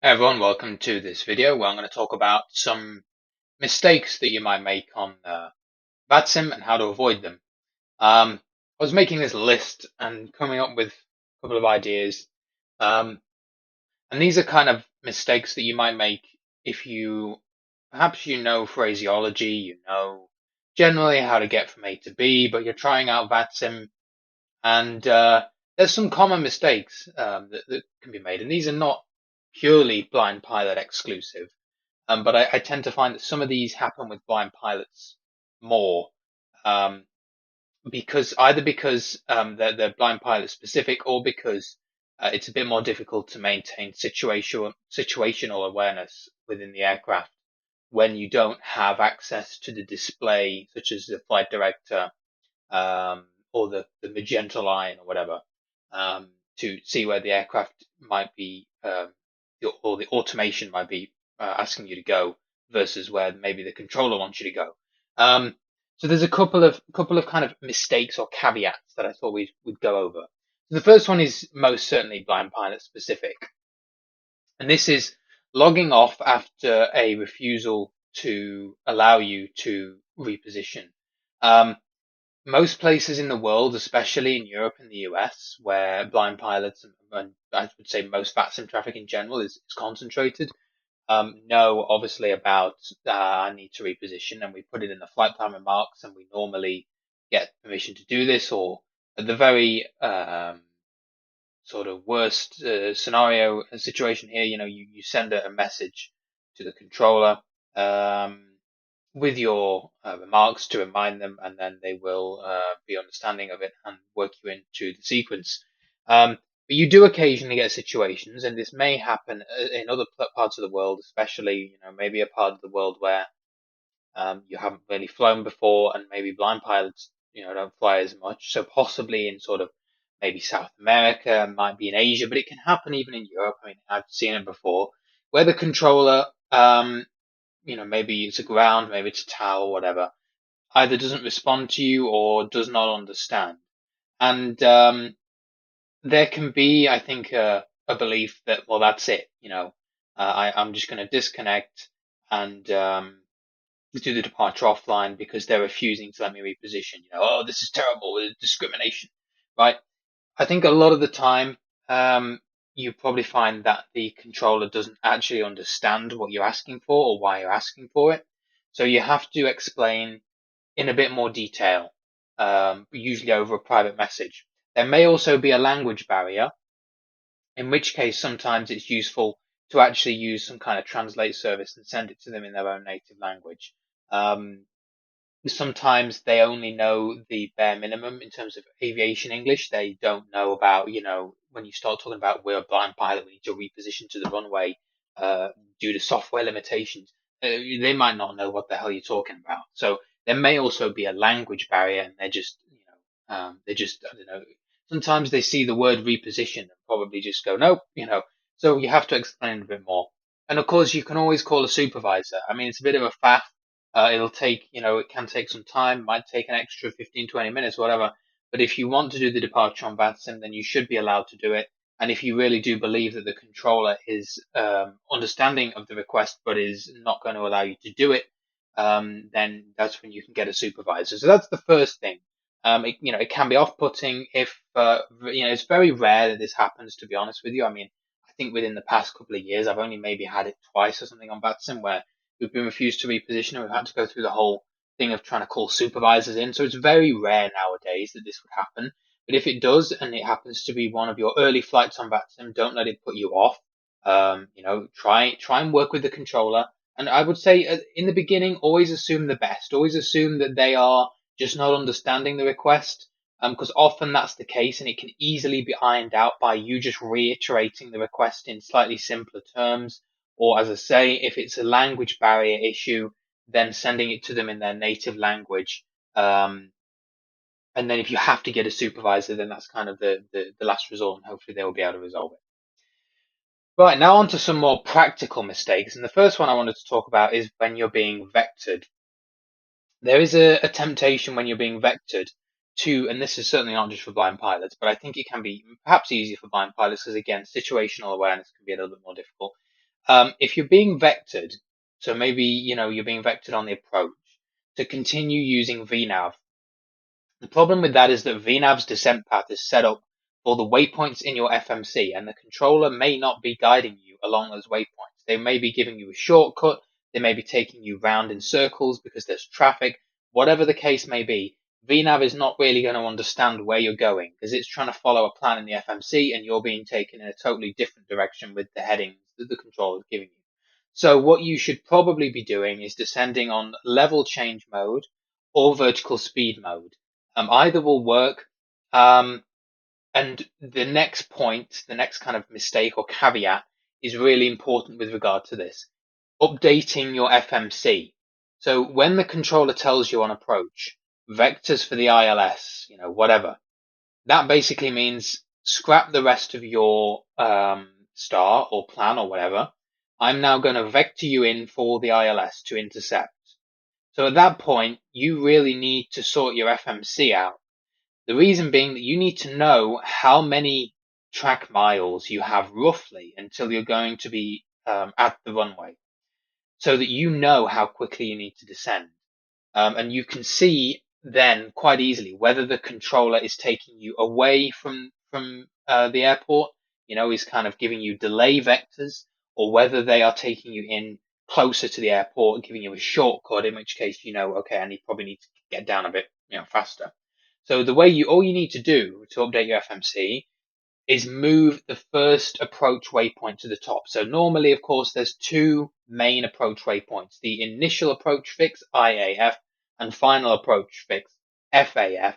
Hey everyone, welcome to this video where I'm going to talk about some mistakes that you might make on vatsim and how to avoid them. I was making this list and coming up with a couple of ideas, um, and these are kind of mistakes that you might make if perhaps you know phraseology, you know generally how to get from A to B, but you're trying out vatsim, and there's some common mistakes that can be made, and these are not purely blind pilot exclusive. But I tend to find that some of these happen with blind pilots more, um, because they're blind pilot specific, or because it's a bit more difficult to maintain situational awareness within the aircraft when you don't have access to the display, such as the flight director, or the magenta line or whatever, to see where the aircraft might be, or the automation might be asking you to go versus where maybe the controller wants you to go. So there's a couple of kind of mistakes or caveats that I thought we'd go over. So the first one is most certainly blind pilot specific, and this is logging off after a refusal to allow you to reposition. Um, Most places in the world, especially in Europe and the US, where blind pilots and I would say most vatsim traffic in general is concentrated, know obviously about I need to reposition, and we put it in the flight plan remarks, and we normally get permission to do this, or at the very sort of worst scenario situation here, you send a message to the controller. Um, with your remarks to remind them, and then they will be understanding of it and work you into the sequence. But you do occasionally get situations, and this may happen in other parts of the world, especially maybe a part of the world where you haven't really flown before, and maybe blind pilots don't fly as much. So possibly in sort of maybe South America, might be in Asia, but it can happen even in Europe. I mean, I've seen it before, where the controller maybe it's a ground, maybe it's a tower, whatever, either doesn't respond to you or does not understand. And there can be, I think, a belief that, well, that's it. I'm just going to disconnect and do the departure offline because they're refusing to let me reposition. Oh, this is terrible, discrimination, right? I think a lot of the time, you probably find that the controller doesn't actually understand what you're asking for or why you're asking for it. So you have to explain in a bit more detail, usually over a private message. There may also be a language barrier, in which case sometimes it's useful to actually use some kind of translate service and send it to them in their own native language. Um, Sometimes they only know the bare minimum in terms of aviation English. They don't know about, when you start talking about we're a blind pilot, we need to reposition to the runway due to software limitations. They might not know what the hell you're talking about. So there may also be a language barrier, and I don't know. Sometimes they see the word reposition and probably just go, nope. So you have to explain a bit more. And of course, you can always call a supervisor. I mean, it's a bit of a faff. It can take some time, might take an extra 15, 20 minutes, whatever. But if you want to do the departure on VATSIM, then you should be allowed to do it. And if you really do believe that the controller is understanding of the request but is not going to allow you to do it, then that's when you can get a supervisor. So that's the first thing. It can be off-putting if, it's very rare that this happens, to be honest with you. I mean, I think within the past couple of years, I've only maybe had it twice or something on VATSIM where we've been refused to reposition and we've had to go through the whole thing of trying to call supervisors in. So it's very rare nowadays that this would happen. But if it does, and it happens to be one of your early flights on VATSIM, don't let it put you off. Try and work with the controller. And I would say in the beginning, always assume the best. Always assume that they are just not understanding the request. Because often that's the case, and it can easily be ironed out by you just reiterating the request in slightly simpler terms. Or, as I say, if it's a language barrier issue, then sending it to them in their native language. And then if you have to get a supervisor, then that's kind of the last resort, and hopefully they will be able to resolve it. Right, now on to some more practical mistakes. And the first one I wanted to talk about is when you're being vectored. There is a temptation when you're being vectored to, and this is certainly not just for blind pilots, but I think it can be perhaps easier for blind pilots because, again, situational awareness can be a little bit more difficult. If you're being vectored, so maybe, you're being vectored on the approach, to continue using VNav. The problem with that is that VNav's descent path is set up for the waypoints in your FMC, and the controller may not be guiding you along those waypoints. They may be giving you a shortcut, they may be taking you round in circles because there's traffic. Whatever the case may be, VNav is not really going to understand where you're going because it's trying to follow a plan in the FMC and you're being taken in a totally different direction with the headings that the controller is giving you. So what you should probably be doing is descending on level change mode or vertical speed mode. Either will work. And the next point, the next kind of mistake or caveat is really important with regard to this. Updating your FMC. So when the controller tells you on approach, vectors for the ILS, whatever, that basically means scrap the rest of your star or plan or whatever. I'm now going to vector you in for the ILS to intercept. So at that point, you really need to sort your FMC out. The reason being that you need to know how many track miles you have roughly until you're going to be at the runway, so that you know how quickly you need to descend. And you can see then quite easily whether the controller is taking you away from the airport, is kind of giving you delay vectors, or whether they are taking you in closer to the airport, giving you a shortcut, in which case, okay, I probably need to get down a bit, faster. So all you need to do to update your FMC is move the first approach waypoint to the top. So normally, of course, there's two main approach waypoints: the initial approach fix, IAF, and final approach fix, FAF.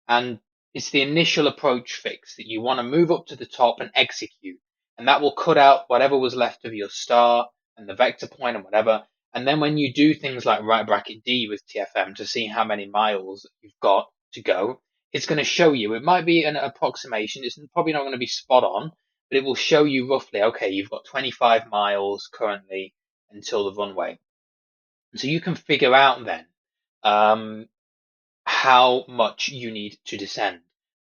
And it's the initial approach fix that you want to move up to the top and execute. And that will cut out whatever was left of your star and the vector point and whatever. And then when you do things like right bracket D with TFM to see how many miles you've got to go, it's going to show you. It might be an approximation. It's probably not going to be spot on, but it will show you roughly, okay, you've got 25 miles currently until the runway. So you can figure out then how much you need to descend.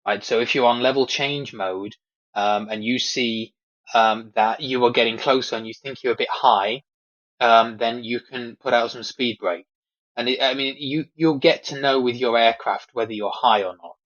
Right. So if you're on level change mode and you see that you are getting closer and you think you're a bit high, then you can put out some speed brake. And you'll get to know with your aircraft whether you're high or not.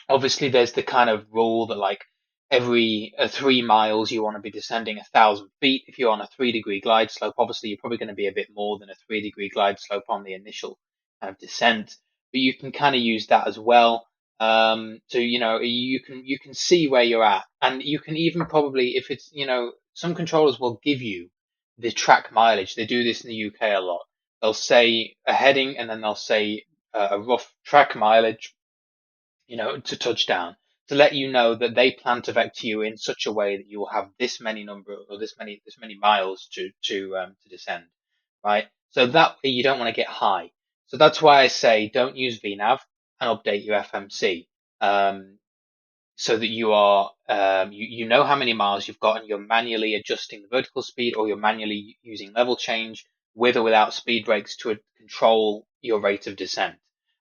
Obviously, there's the kind of rule that like every 3 miles you want to be descending 1,000 feet. If you're on a 3-degree glide slope, obviously you're probably going to be a bit more than a 3-degree glide slope on the initial kind of descent. But you can kind of use that as well. So you can see where you're at, and you can even probably, if it's some controllers will give you the track mileage. They do this in the UK a lot. They'll say a heading and then they'll say a rough track mileage, to touchdown, to let you know that they plan to vector you in such a way that you will have this many number or this many miles to descend, right? So that way you don't want to get high. So that's why I say don't use VNav and update your FMC, so that you are you know how many miles you've got and you're manually adjusting the vertical speed, or you're manually using level change with or without speed brakes to control your rate of descent,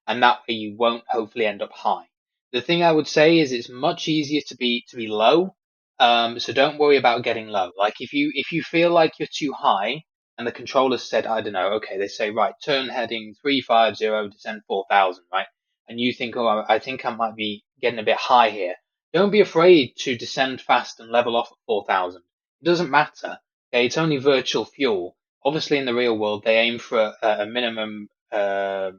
and that way you won't hopefully end up high. The thing I would say is it's much easier to be low, so don't worry about getting low. Like if you feel like you're too high and the controller said, I don't know, okay, they say, right, turn heading 350, descend 4,000, right? And you think, oh, I think I might be getting a bit high here. Don't be afraid to descend fast and level off at 4,000. It doesn't matter. Okay, it's only virtual fuel. Obviously, in the real world, they aim for a minimum level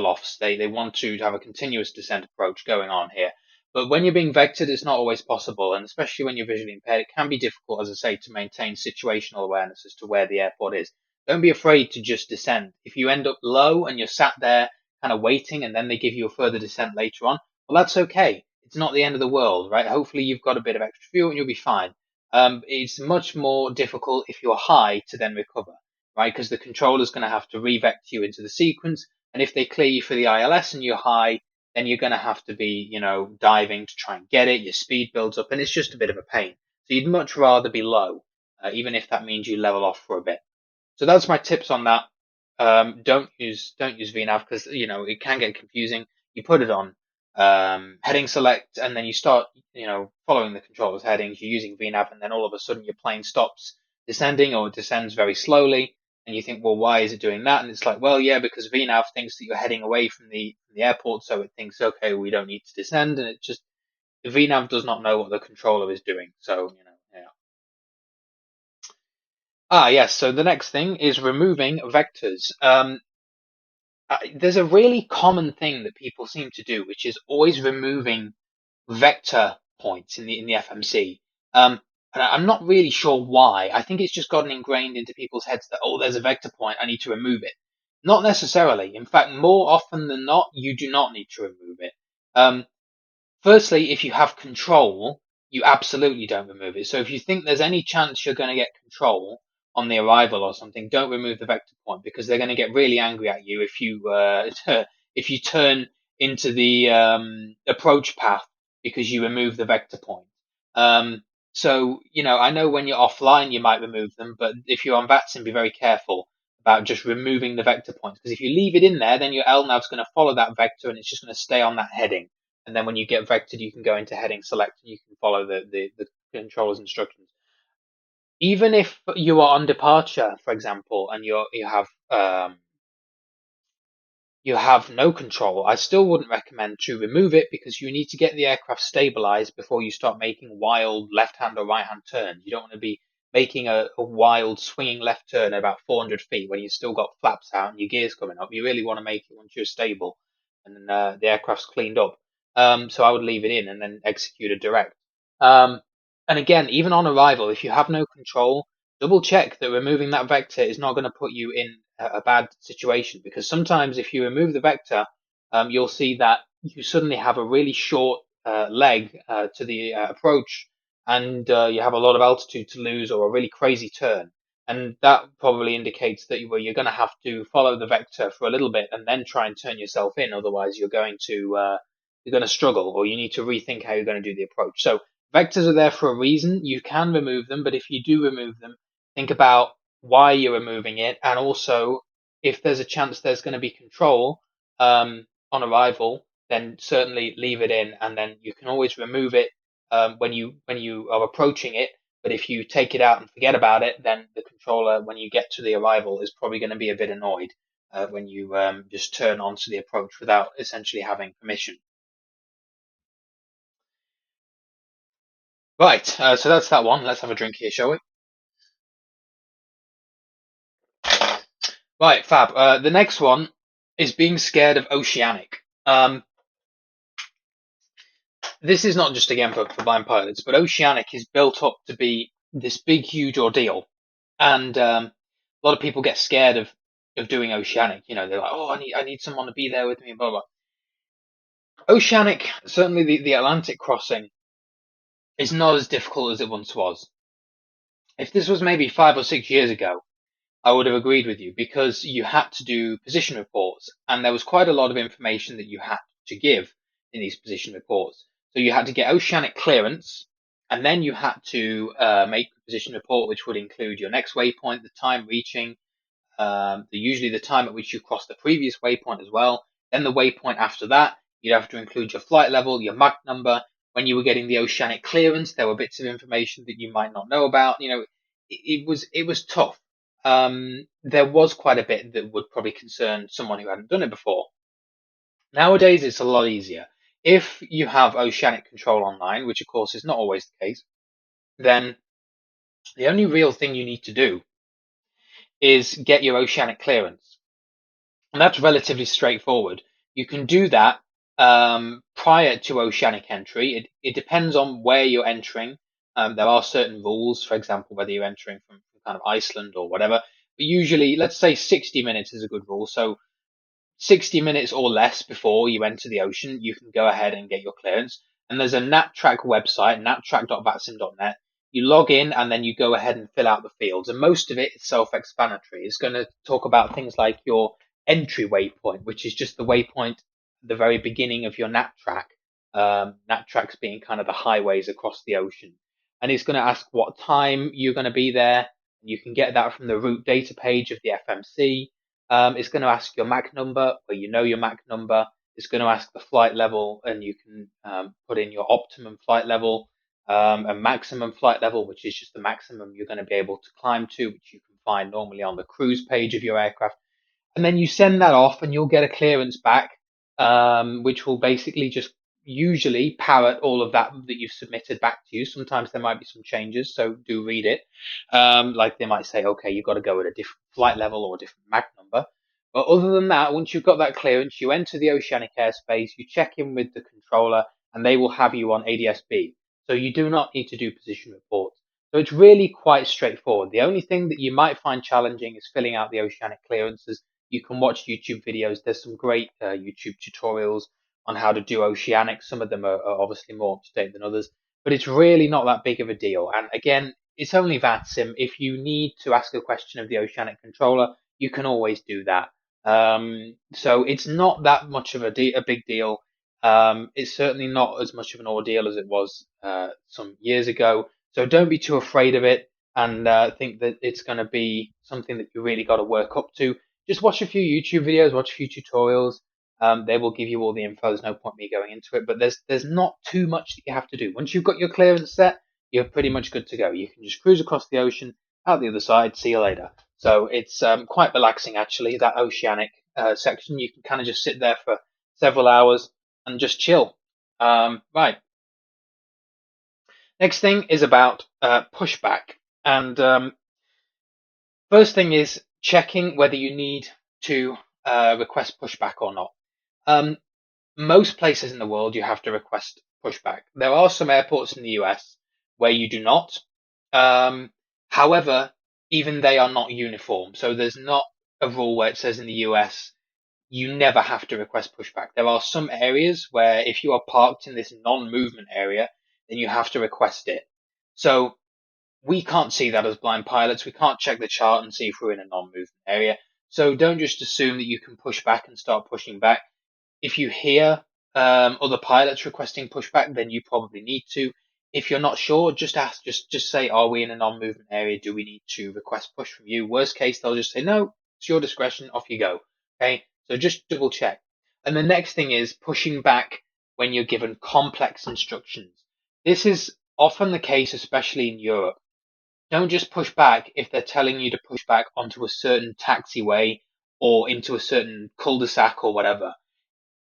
offs. They want to have a continuous descent approach going on here. But when you're being vectored, it's not always possible, and especially when you're visually impaired, it can be difficult, as I say, to maintain situational awareness as to where the airport is. Don't be afraid to just descend. If you end up low and you're sat there kind of waiting and then they give you a further descent later on, well, that's okay. It's not the end of the world, right? Hopefully you've got a bit of extra fuel and you'll be fine. It's much more difficult if you're high to then recover, right? Because the controller's going to have to re-vector you into the sequence. And if they clear you for the ILS and you're high, then you're going to have to be, diving to try and get it. Your speed builds up and it's just a bit of a pain. So you'd much rather be low, even if that means you level off for a bit. So that's my tips on that. Don't use VNav because, it can get confusing. You put it on. heading select, and then you start, following the controller's headings. You're using VNav, and then all of a sudden your plane stops descending or descends very slowly, and you think, well, why is it doing that? And it's like, well, yeah, because VNav thinks that you're heading away from the airport, so it thinks, okay, we don't need to descend, and it just the VNav does not know what the controller is doing. So, yeah. Yes. So the next thing is removing vectors. There's a really common thing that people seem to do, which is always removing vector points in the FMC. And I'm not really sure why. I think it's just gotten ingrained into people's heads that, oh, there's a vector point, I need to remove it. Not necessarily. In fact, more often than not, you do not need to remove it. Firstly, if you have control, you absolutely don't remove it. So if you think there's any chance you're going to get control on the arrival or something, don't remove the vector point, because they're going to get really angry at you if you if you turn into the approach path because you remove the vector point. So I know when you're offline you might remove them, but if you're on vatsim, be very careful about just removing the vector points, because if you leave it in there, then your LNAV's going to follow that vector and it's just going to stay on that heading. And then when you get vectored, you can go into heading select and you can follow the controller's instructions. Even if you are on departure, for example, and you have no control, I still wouldn't recommend to remove it, because you need to get the aircraft stabilized before you start making wild left-hand or right-hand turns. You don't want to be making a wild swinging left turn at about 400 feet when you've still got flaps out and your gears coming up. You really want to make it once you're stable and the aircraft's cleaned up. So I would leave it in and then execute a direct. Um, and again, even on arrival, if you have no control, double check that removing that vector is not going to put you in a bad situation, because sometimes if you remove the vector, you'll see that you suddenly have a really short leg to the approach, and you have a lot of altitude to lose or a really crazy turn. And that probably indicates that you're going to have to follow the vector for a little bit and then try and turn yourself in. Otherwise, you're going to struggle, or you need to rethink how you're going to do the approach. So vectors are there for a reason. You can remove them, but if you do remove them, think about why you're removing it, and also if there's a chance there's going to be control on arrival, then certainly leave it in, and then you can always remove it when you are approaching it. But if you take it out and forget about it, then the controller, when you get to the arrival, is probably going to be a bit annoyed when you just turn onto the approach without essentially having permission. Right, so that's that one. Let's have a drink here, shall we? Right, fab. The next one is being scared of oceanic. This is not just again for blind pilots, but oceanic is built up to be this big, huge ordeal, and a lot of people get scared of doing oceanic. They're like, oh, I need someone to be there with me, blah blah. Oceanic, certainly the Atlantic crossing, is not as difficult as it once was. If this was maybe 5 or 6 years ago, I would have agreed with you, because you had to do position reports, and there was quite a lot of information that you had to give in these position reports. So you had to get oceanic clearance, and then you had to make a position report, which would include your next waypoint, the time reaching, usually the time at which you crossed the previous waypoint as well. Then the waypoint after that, you'd have to include your flight level, your Mach number. When you were getting the oceanic clearance, there were bits of information that you might not know about. It was tough. There was quite a bit that would probably concern someone who hadn't done it before. Nowadays, it's a lot easier. If you have oceanic control online, which of course is not always the case, then the only real thing you need to do is get your oceanic clearance. And that's relatively straightforward. You can do that prior to oceanic entry. It depends on where you're entering. There are certain rules, for example, whether you're entering from kind of Iceland or whatever. But usually, let's say 60 minutes is a good rule. So 60 minutes or less before you enter the ocean, you can go ahead and get your clearance. And there's a NatTrack website, nattrack.vatsim.net. You log in and then you go ahead and fill out the fields. And most of it is self-explanatory. It's going to talk about things like your entry waypoint, which is just the waypoint at the very beginning of your NatTrack. NatTracks being kind of the highways across the ocean. And it's going to ask what time you're going to be there. You can get that from the route data page of the FMC. It's going to ask your Mach number, or your Mach number. It's going to ask the flight level, and you can put in your optimum flight level, a maximum flight level, which is just the maximum you're going to be able to climb to, which you can find normally on the cruise page of your aircraft. And then you send that off, and you'll get a clearance back, which will basically just usually parrot all of that you've submitted back to you. Sometimes there might be some changes, so do read it. Like they might say, okay, you've got to go at a different flight level or a different Mach number. But other than that, once you've got that clearance, you enter the oceanic airspace, you check in with the controller, and they will have you on ADS-B. So you do not need to do position reports. So it's really quite straightforward. The only thing that you might find challenging is filling out the oceanic clearances. You can watch YouTube videos. There's some great YouTube tutorials on how to do oceanic. Some of them are obviously more up to date than others, but it's really not that big of a deal. And again, it's only VATSIM. If you need to ask a question of the oceanic controller, you can always do that. So it's not that much of a big deal. It's certainly not as much of an ordeal as it was some years ago. So don't be too afraid of it, and think that it's going to be something that you really got to work up to. Just watch a few YouTube videos, watch a few tutorials. They will give you all the info. There's no point me going into it, but there's not too much that you have to do. Once you've got your clearance set, you're pretty much good to go. You can just cruise across the ocean, out the other side, see you later. So it's quite relaxing, actually, that oceanic section. You can kind of just sit there for several hours and just chill. Right. Next thing is about pushback. And first thing is checking whether you need to request pushback or not. Most places in the world you have to request pushback. There are some airports in the US where you do not. However, even they are not uniform. So there's not a rule where it says in the US you never have to request pushback. There are some areas where if you are parked in this non-movement area, then you have to request it. So we can't see that as blind pilots. We can't check the chart and see if we're in a non-movement area. So don't just assume that you can push back and start pushing back. If you hear other pilots requesting pushback, then you probably need to. If you're not sure, just ask. Just say, are we in a non-movement area? Do we need to request push from you? Worst case, they'll just say, no, it's your discretion. Off you go. Okay, so just double check. And the next thing is pushing back when you're given complex instructions. This is often the case, especially in Europe. Don't just push back if they're telling you to push back onto a certain taxiway or into a certain cul-de-sac or whatever.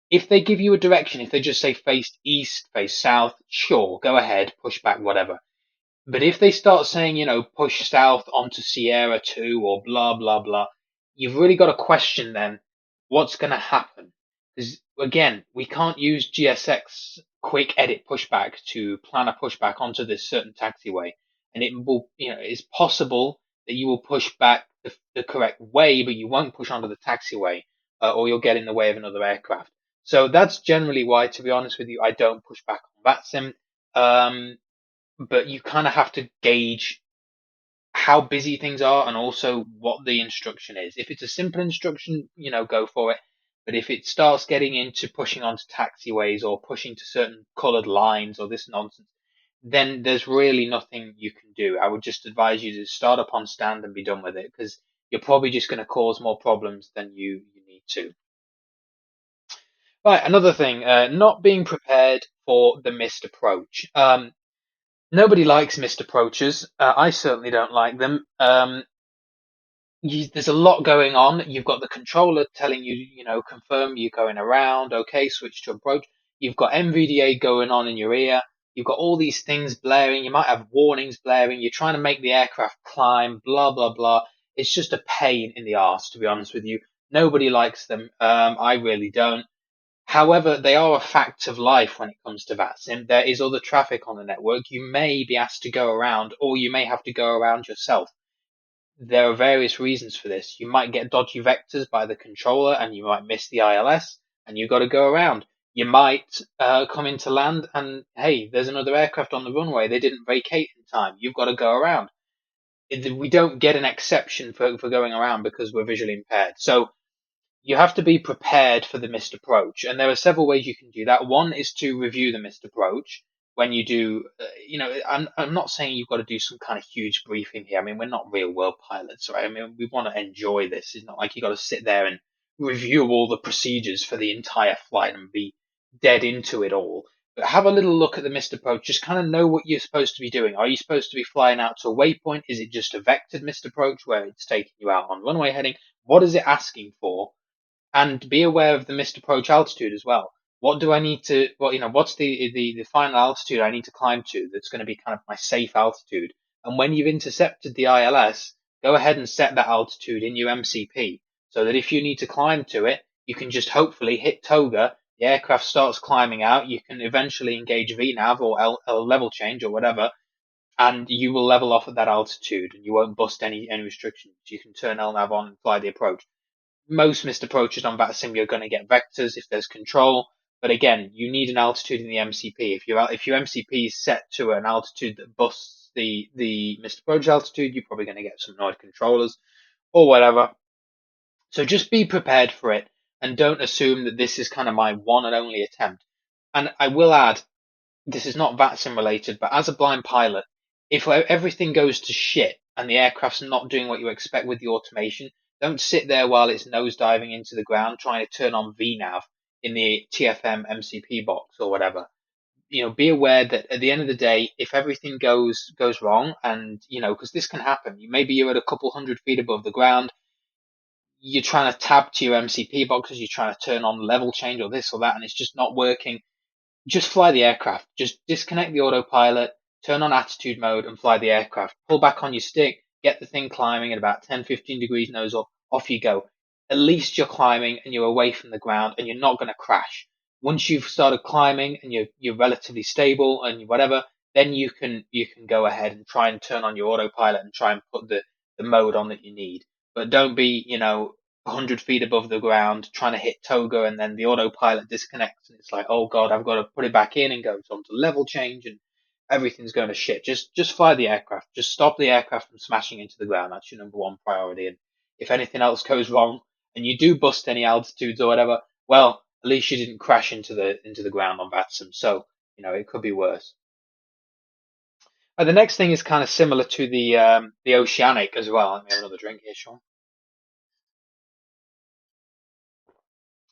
If they give you a direction, if they just say face east, face south, sure, go ahead, push back, whatever. But if they start saying, push south onto Sierra 2 or blah, blah, blah, you've really got to question then what's going to happen. Because again, we can't use GSX quick edit pushback to plan a pushback onto this certain taxiway. And it will, it's possible that you will push back the correct way, but you won't push onto the taxiway, or you'll get in the way of another aircraft. So that's generally why, to be honest with you, I don't push back on VATSIM. But you kind of have to gauge how busy things are and also what the instruction is. If it's a simple instruction, go for it. But if it starts getting into pushing onto taxiways or pushing to certain coloured lines or this nonsense, then there's really nothing you can do. I would just advise you to start up on stand and be done with it, because you're probably just going to cause more problems than you need to. Right, another thing, not being prepared for the missed approach. Nobody likes missed approaches. I certainly don't like them. There's a lot going on. You've got the controller telling you, confirm you're going around. Okay, switch to approach. You've got NVDA going on in your ear. You've got all these things blaring. You might have warnings blaring. You're trying to make the aircraft climb, blah, blah, blah. It's just a pain in the arse, to be honest with you. Nobody likes them. I really don't. However, they are a fact of life when it comes to VATSIM. There is other traffic on the network. You may be asked to go around, or you may have to go around yourself. There are various reasons for this. You might get dodgy vectors by the controller, and you might miss the ILS, and you've got to go around. You might come into land, and hey, there's another aircraft on the runway. They didn't vacate in time. You've got to go around. We don't get an exception for going around because we're visually impaired. So you have to be prepared for the missed approach. And there are several ways you can do that. One is to review the missed approach. When you do, I'm not saying you've got to do some kind of huge briefing here. I mean, we're not real world pilots, right? I mean, we want to enjoy this. It's not like you've got to sit there and review all the procedures for the entire flight and be dead into it all. But have a little look at the missed approach. Just kind of know what you're supposed to be doing. Are you supposed to be flying out to a waypoint? Is it just a vectored missed approach where it's taking you out on runway heading? What is it asking for? And be aware of the missed approach altitude as well. What do I need to, what's the final altitude I need to climb to that's going to be kind of my safe altitude? And when you've intercepted the ILS, go ahead and set that altitude in your MCP so that if you need to climb to it, you can just hopefully hit toga, the aircraft starts climbing out, you can eventually engage VNAV or level change or whatever, and you will level off at that altitude and you won't bust any restrictions. You can turn LNAV on and fly the approach. Most missed approaches on vatsim, you're going to get vectors if there's control. But again, you need an altitude in the MCP. If your MCP is set to an altitude that busts the missed approach altitude, you're probably going to get some annoyed controllers or whatever. So just be prepared for it and don't assume that this is kind of my one and only attempt. And I will add, this is not vatsim related, but as a blind pilot, if everything goes to shit and the aircraft's not doing what you expect with the automation, don't sit there while it's nosediving into the ground trying to turn on VNAV in the TFM MCP box or whatever. Be aware that at the end of the day, if everything goes wrong, and because this can happen, maybe you're at a couple 100 feet above the ground, you're trying to tab to your MCP boxes, you're trying to turn on level change or this or that, and it's just not working. Just fly the aircraft. Just disconnect the autopilot, turn on attitude mode and fly the aircraft. Pull back on your stick, get the thing climbing at about 10, 15 degrees nose up, off you go. At least you're climbing and you're away from the ground and you're not going to crash. Once you've started climbing and you're relatively stable and whatever, then you can go ahead and try and turn on your autopilot and try and put the mode on that you need. But don't be, 100 feet above the ground trying to hit toga and then the autopilot disconnects and it's like, oh god, I've got to put it back in and go on to level change and everything's going to shit. Just fly the aircraft. Just stop the aircraft from smashing into the ground. That's your number one priority. And if anything else goes wrong and you do bust any altitudes or whatever, well, at least you didn't crash into the ground on vatsim. So, it could be worse. The next thing is kind of similar to the oceanic as well. Let me have another drink here, Sean.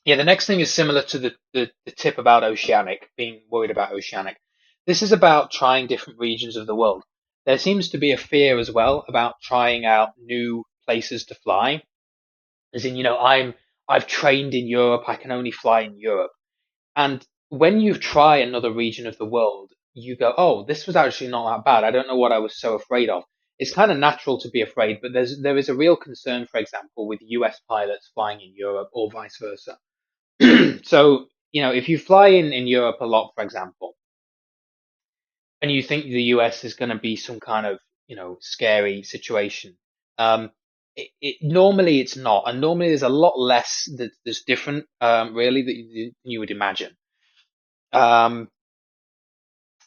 Yeah, the next thing is similar to the tip about oceanic, being worried about oceanic. This is about trying different regions of the world. There seems to be a fear as well about trying out new places to fly. As in, I've trained in Europe, I can only fly in Europe. And when you try another region of the world, you go, oh, this was actually not that bad. I don't know what I was so afraid of. It's kind of natural to be afraid, but there is a real concern, for example, with US pilots flying in Europe or vice versa. So, if you fly in Europe a lot, for example, and you think the US is going to be some kind of, scary situation, um, normally it's not. And normally there's a lot less that's different, really, than you would imagine. Um,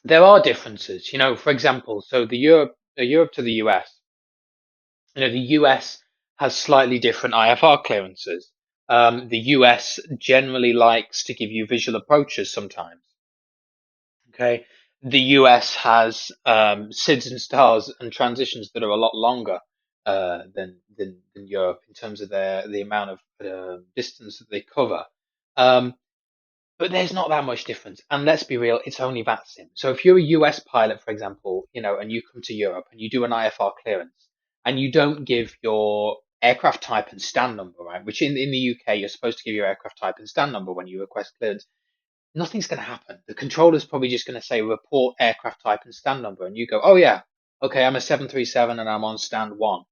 there are differences, for example, so Europe to the US, the US has slightly different IFR clearances. The US generally likes to give you visual approaches sometimes. Okay. The US has SIDS and stars and transitions that are a lot longer than Europe in terms of the amount of distance that they cover. Um, but there's not that much difference. And let's be real, it's only vatsim. So if you're a US pilot, for example, and you come to Europe and you do an IFR clearance and you don't give your aircraft type and stand number, right? Which in the UK, you're supposed to give your aircraft type and stand number when you request clearance. Nothing's going to happen. The controller's probably just going to say report aircraft type and stand number, and you go, oh yeah, okay, I'm a 737 and I'm on stand one.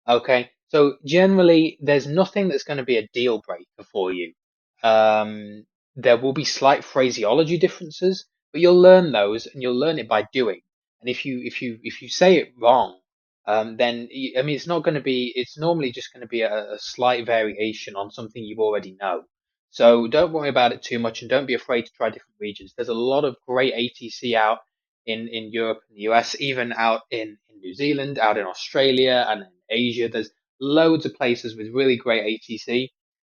Okay, so generally there's nothing that's going to be a deal breaker for you. Um, there will be slight phraseology differences, but you'll learn those, and you'll learn it by doing. And if you say it wrong, then I mean it's not going to be. It's normally just going to be a slight variation on something you already know. So don't worry about it too much and don't be afraid to try different regions. There's a lot of great ATC out in Europe and the US, even out in New Zealand, out in Australia and in Asia. There's loads of places with really great ATC.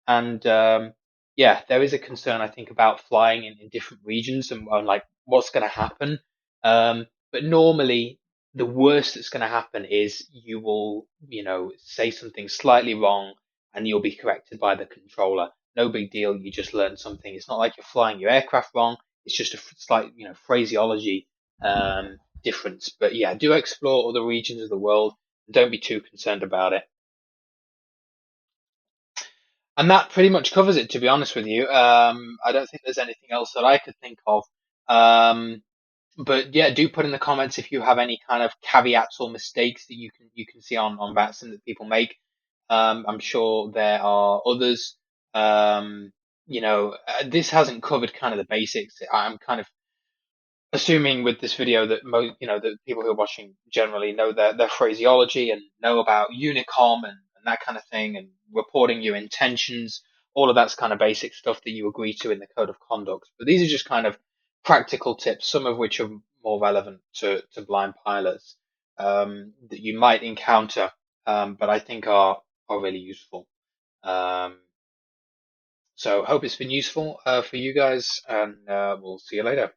And yeah, there is a concern, I think, about flying in different regions and like what's going to happen. But normally, the worst that's going to happen is you will, say something slightly wrong and you'll be corrected by the controller. No big deal. You just learned something. It's not like you're flying your aircraft wrong. It's just a slight, phraseology difference. But yeah, do explore other regions of the world. Don't be too concerned about it. And that pretty much covers it, to be honest with you. I don't think there's anything else that I could think of. Um, but yeah, do put in the comments if you have any kind of caveats or mistakes that you can see on vatsim that people make. I'm sure there are others. This hasn't covered kind of the basics. I'm kind of assuming with this video that the people who are watching generally know their phraseology and know about Unicom and that kind of thing, and reporting your intentions. All of that's kind of basic stuff that you agree to in the code of conduct. But these are just kind of practical tips, some of which are more relevant to blind pilots that you might encounter, but I think are really useful. Um, so hope it's been useful for you guys, and we'll see you later.